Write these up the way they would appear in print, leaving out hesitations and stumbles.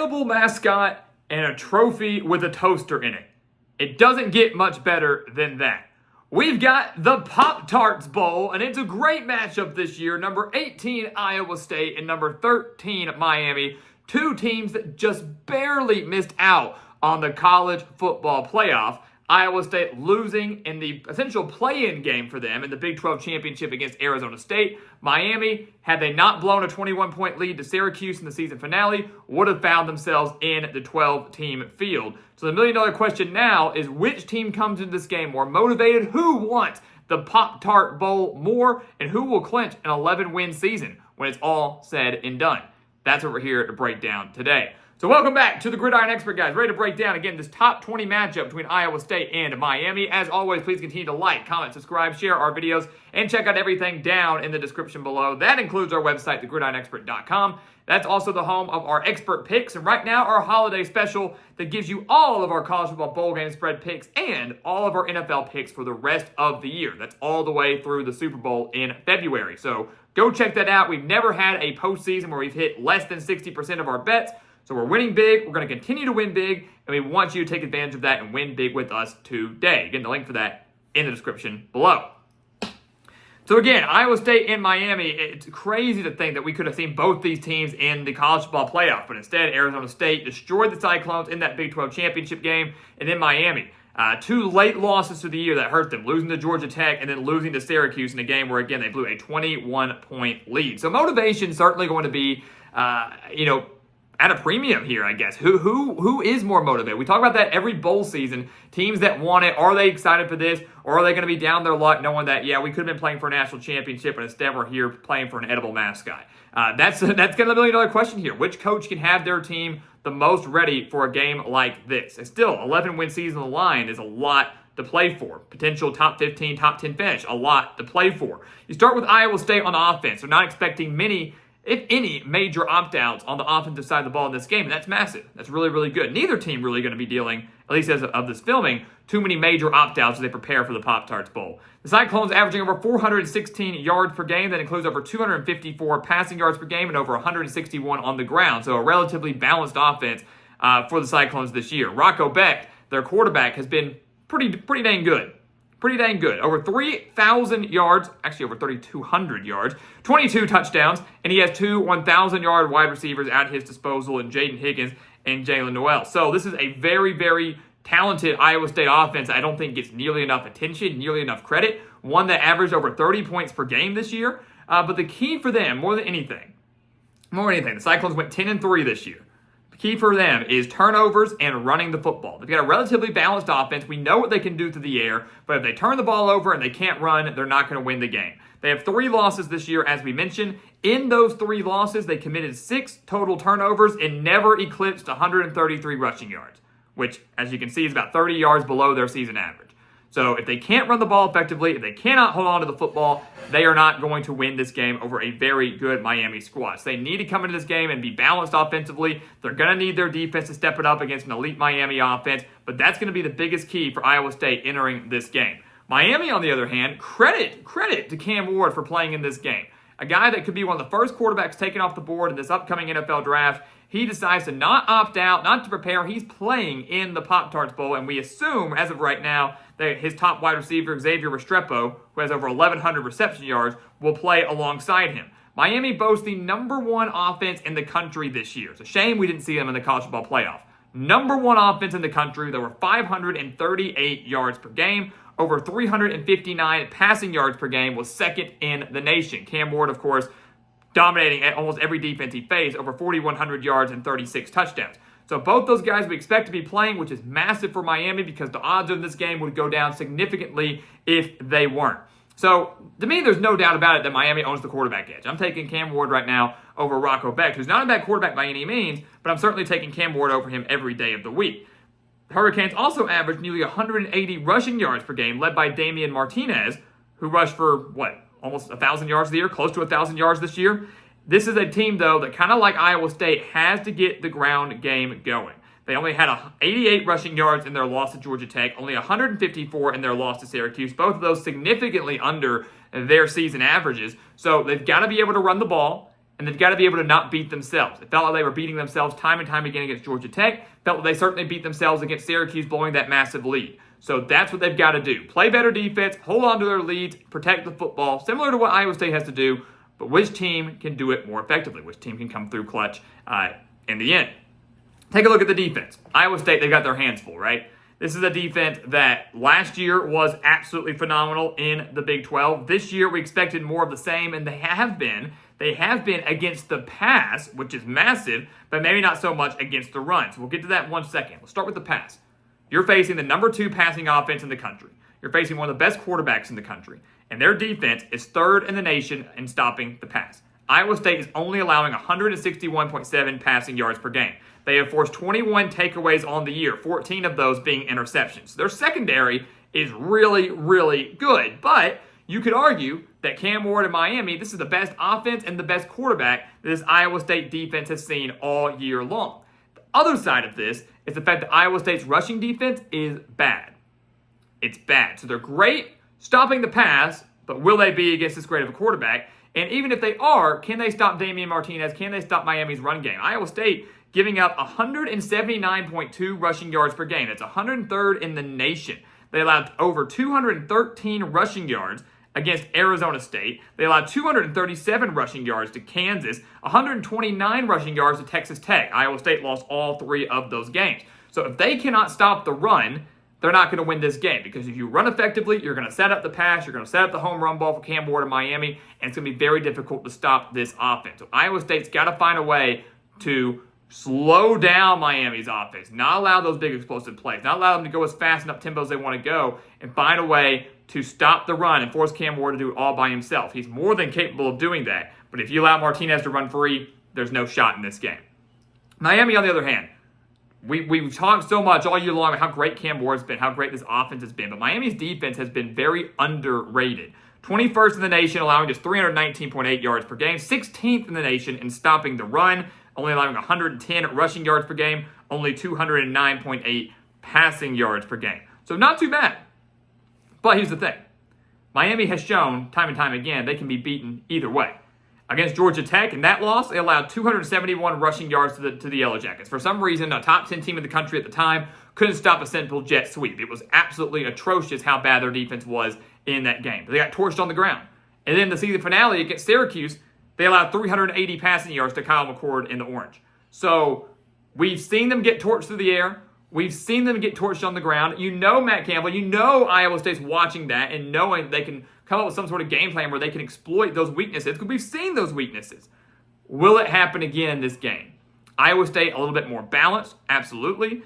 edible mascot and a trophy with a toaster in it. It doesn't get much better than that. We've got the Pop-Tarts Bowl, and it's a great matchup this year. Number 18, Iowa State, and number 13, Miami. Two teams that just barely missed out on the college football playoff. Iowa State losing in the essential play-in game for them in the Big 12 championship against Arizona State. Miami, had they not blown a 21-point lead to Syracuse in the season finale, would have found themselves in the 12-team field. So the million-dollar question now is, which team comes into this game more motivated? Who wants the Pop-Tart Bowl more? And who will clinch an 11-win season when it's all said and done? That's what we're here to break down today. So welcome back to the Gridiron Expert, guys. Ready to break down, again, this top 20 matchup between Iowa State and Miami. As always, please continue to like, comment, subscribe, share our videos, and check out everything down in the description below. That includes our website, thegridironexpert.com. That's also the home of our expert picks, and right now our holiday special that gives you all of our college football bowl game spread picks and all of our NFL picks for the rest of the year. That's all the way through the Super Bowl in February. So go check that out. We've never had a postseason where we've hit less than 60% of our bets. So we're winning big, we're going to continue to win big, and we want you to take advantage of that and win big with us today. Again, the link for that in the description below. So again, Iowa State and Miami, it's crazy to think that we could have seen both these teams in the college football playoff, but instead Arizona State destroyed the Cyclones in that Big 12 championship game, and then Miami. Two late losses to the year that hurt them, losing to Georgia Tech and then losing to Syracuse in a game where, again, they blew a 21-point lead. So motivation certainly going to be, at a premium here, I guess. Who is more motivated? We talk about that every bowl season. Teams that want it, are they excited for this? Or are they going to be down their luck knowing that, yeah, we could have been playing for a national championship, but instead we're here playing for an edible mascot? That's kind of the million-dollar question here. Which coach can have their team the most ready for a game like this? And still, 11-win season on the line is a lot to play for. Potential top 15, top 10 finish, a lot to play for. You start with Iowa State on the offense. They're not expecting many, if any, major opt-outs on the offensive side of the ball in this game, and that's massive. That's really, really good. Neither team really going to be dealing, at least as of this filming, too many major opt-outs as they prepare for the Pop-Tarts Bowl. The Cyclones averaging over 416 yards per game. That includes over 254 passing yards per game and over 161 on the ground. So a relatively balanced offense for the Cyclones this year. Rocco Becht, their quarterback, has been pretty dang good. Pretty dang good. Over 3,000 yards, actually over 3,200 yards, 22 touchdowns, and he has two 1,000-yard wide receivers at his disposal in Jaden Higgins and Jalen Noel. So this is a very, very talented Iowa State offense I don't think gets nearly enough attention, nearly enough credit. One that averaged over 30 points per game this year. But the key for them, more than anything, the Cyclones went 10-3 this year. Key for them is turnovers and running the football. They've got a relatively balanced offense. We know what they can do through the air, but if they turn the ball over and they can't run, they're not going to win the game. They have 3 losses this year, as we mentioned. In those 3 losses, they committed 6 total turnovers and never eclipsed 133 rushing yards, which, as you can see, is about 30 yards below their season average. So if they can't run the ball effectively, if they cannot hold on to the football, they are not going to win this game over a very good Miami squad. So they need to come into this game and be balanced offensively. They're going to need their defense to step it up against an elite Miami offense, but that's going to be the biggest key for Iowa State entering this game. Miami, on the other hand, credit to Cam Ward for playing in this game. A guy that could be one of the first quarterbacks taken off the board in this upcoming NFL draft. He decides to not opt out, not to prepare. He's playing in the Pop-Tarts Bowl, and we assume, as of right now, that his top wide receiver, Xavier Restrepo, who has over 1,100 reception yards, will play alongside him. Miami boasts the #1 offense in the country this year. It's a shame we didn't see them in the college football playoff. #1 offense in the country. There were 538 yards per game. Over 359 passing yards per game, was second in the nation. Cam Ward, of course, dominating at almost every defense he faced, over 4,100 yards and 36 touchdowns. So both those guys we expect to be playing, which is massive for Miami because the odds of this game would go down significantly if they weren't. So to me, there's no doubt about it that Miami owns the quarterback edge. I'm taking Cam Ward right now over Rocco Becht, who's not a bad quarterback by any means, but I'm certainly taking Cam Ward over him every day of the week. The Hurricanes also averaged nearly 180 rushing yards per game, led by Damian Martinez, who rushed for, almost 1,000 yards of the year, close to 1,000 yards this year. This is a team, though, that kind of like Iowa State has to get the ground game going. They only had 88 rushing yards in their loss to Georgia Tech, only 154 in their loss to Syracuse, both of those significantly under their season averages. So they've got to be able to run the ball, and they've got to be able to not beat themselves. It felt like they were beating themselves time and time again against Georgia Tech. Felt like they certainly beat themselves against Syracuse, blowing that massive lead. So that's what they've got to do. Play better defense, hold on to their leads, protect the football, similar to what Iowa State has to do, but which team can do it more effectively? Which team can come through clutch in the end? Take a look at the defense. Iowa State, they got their hands full, right? This is a defense that last year was absolutely phenomenal in the Big 12. This year, we expected more of the same, and they have been. They have been against the pass, which is massive, but maybe not so much against the run. So we'll get to that in 1 second. Let's start with the pass. You're facing the number 2 passing offense in the country. You're facing one of the best quarterbacks in the country, and their defense is 3rd in the nation in stopping the pass. Iowa State is only allowing 161.7 passing yards per game. They have forced 21 takeaways on the year, 14 of those being interceptions. Their secondary is really, really good, but you could argue that Cam Ward in Miami, this is the best offense and the best quarterback that this Iowa State defense has seen all year long. The other side of this is the fact that Iowa State's rushing defense is bad. It's bad. So they're great stopping the pass, but will they be against this great of a quarterback? And even if they are, can they stop Damian Martinez? Can they stop Miami's run game? Iowa State giving up 179.2 rushing yards per game. That's 103rd in the nation. They allowed over 213 rushing yards against Arizona State. They allowed 237 rushing yards to Kansas, 129 rushing yards to Texas Tech. Iowa State lost all 3 of those games. So if they cannot stop the run, they're not going to win this game, because if you run effectively, you're going to set up the pass, you're going to set up the home run ball for Cam Ward in Miami, and it's going to be very difficult to stop this offense. So Iowa State's got to find a way to slow down Miami's offense, not allow those big explosive plays, not allow them to go as fast and up tempo as they want to go, and find a way to stop the run and force Cam Ward to do it all by himself. He's more than capable of doing that, but if you allow Martinez to run free, there's no shot in this game. Miami, on the other hand, we've talked so much all year long about how great Cam Ward's been, how great this offense has been, but Miami's defense has been very underrated. 21st in the nation, allowing just 319.8 yards per game, 16th in the nation in stopping the run, only allowing 110 rushing yards per game, only 209.8 passing yards per game. So not too bad. But here's the thing. Miami has shown time and time again they can be beaten either way. Against Georgia Tech, in that loss, they allowed 271 rushing yards to the Yellow Jackets. For some reason, a top 10 team in the country at the time couldn't stop a simple jet sweep. It was absolutely atrocious how bad their defense was in that game. They got torched on the ground. And then the season finale against Syracuse, they allowed 380 passing yards to Kyle McCord in the Orange. So we've seen them get torched through the air. We've seen them get torched on the ground. You know Matt Campbell. You know Iowa State's watching that and knowing they can come up with some sort of game plan where they can exploit those weaknesses, because we've seen those weaknesses. Will it happen again in this game? Iowa State a little bit more balanced, absolutely.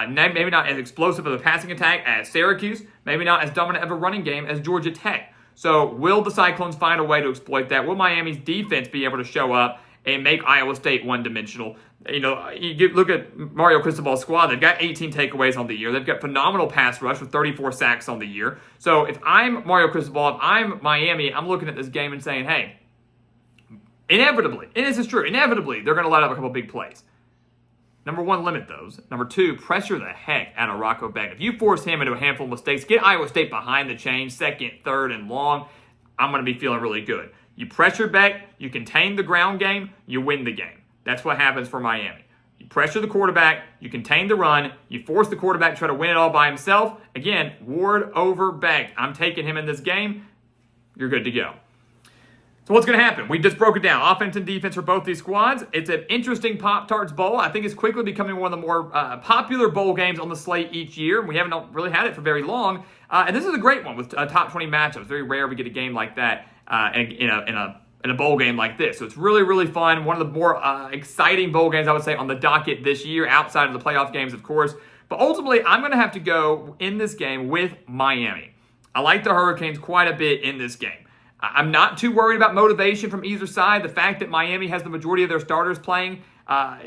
Maybe not as explosive of a passing attack as Syracuse. Maybe not as dominant of a running game as Georgia Tech. So will the Cyclones find a way to exploit that? Will Miami's defense be able to show up and make Iowa State one-dimensional? You know, look at Mario Cristobal's squad. They've got 18 takeaways on the year. They've got phenomenal pass rush with 34 sacks on the year. So if I'm Mario Cristobal, if I'm Miami, I'm looking at this game and saying, hey, inevitably, and this is true, inevitably, they're going to let up a couple big plays. Number 1, limit those. Number 2, pressure the heck out of Rocco Beck. If you force him into a handful of mistakes, get Iowa State behind the chains, 2nd, 3rd, and long, I'm going to be feeling really good. You pressure Beck, you contain the ground game, you win the game. That's what happens for Miami. You pressure the quarterback, you contain the run, you force the quarterback to try to win it all by himself. Again, Ward over Beck. I'm taking him in this game. You're good to go. So what's going to happen? We just broke it down. Offense and defense for both these squads. It's an interesting Pop-Tarts Bowl. I think it's quickly becoming one of the more popular bowl games on the slate each year. We haven't really had it for very long. And this is a great one with top 20 matchups. Very rare we get a game like that in a bowl game like this. So it's really, really fun. One of the more exciting bowl games, I would say, on the docket this year, outside of the playoff games, of course. But ultimately, I'm going to have to go in this game with Miami. I like the Hurricanes quite a bit in this game. I'm not too worried about motivation from either side. The fact that Miami has the majority of their starters playing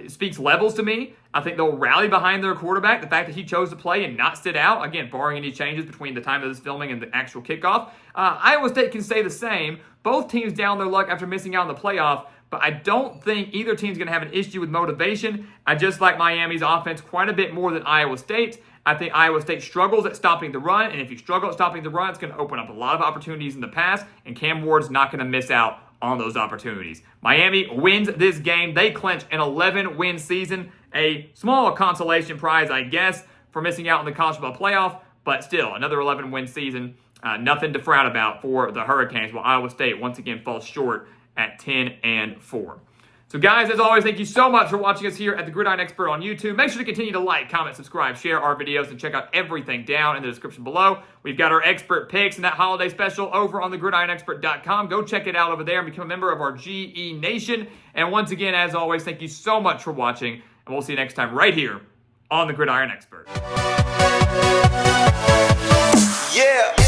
speaks levels to me. I think they'll rally behind their quarterback. The fact that he chose to play and not sit out, again, barring any changes between the time of this filming and the actual kickoff. Iowa State can say the same. Both teams down their luck after missing out on the playoff, but I don't think either team's going to have an issue with motivation. I just like Miami's offense quite a bit more than Iowa State's. I think Iowa State struggles at stopping the run, and if you struggle at stopping the run, it's going to open up a lot of opportunities in the pass, and Cam Ward's not going to miss out on those opportunities. Miami wins this game. They clinch an 11-win season. A small consolation prize, I guess, for missing out on the college football playoff, but still, another 11-win season. Nothing to frown about for the Hurricanes, while Iowa State once again falls short at 10-4. So guys, as always, thank you so much for watching us here at the Gridiron Expert on YouTube. Make sure to continue to like, comment, subscribe, share our videos, and check out everything down in the description below. We've got our expert picks and that holiday special over on thegridironexpert.com. Go check it out over there and become a member of our GE Nation. And once again, as always, thank you so much for watching, and we'll see you next time right here on the Gridiron Expert. Yeah.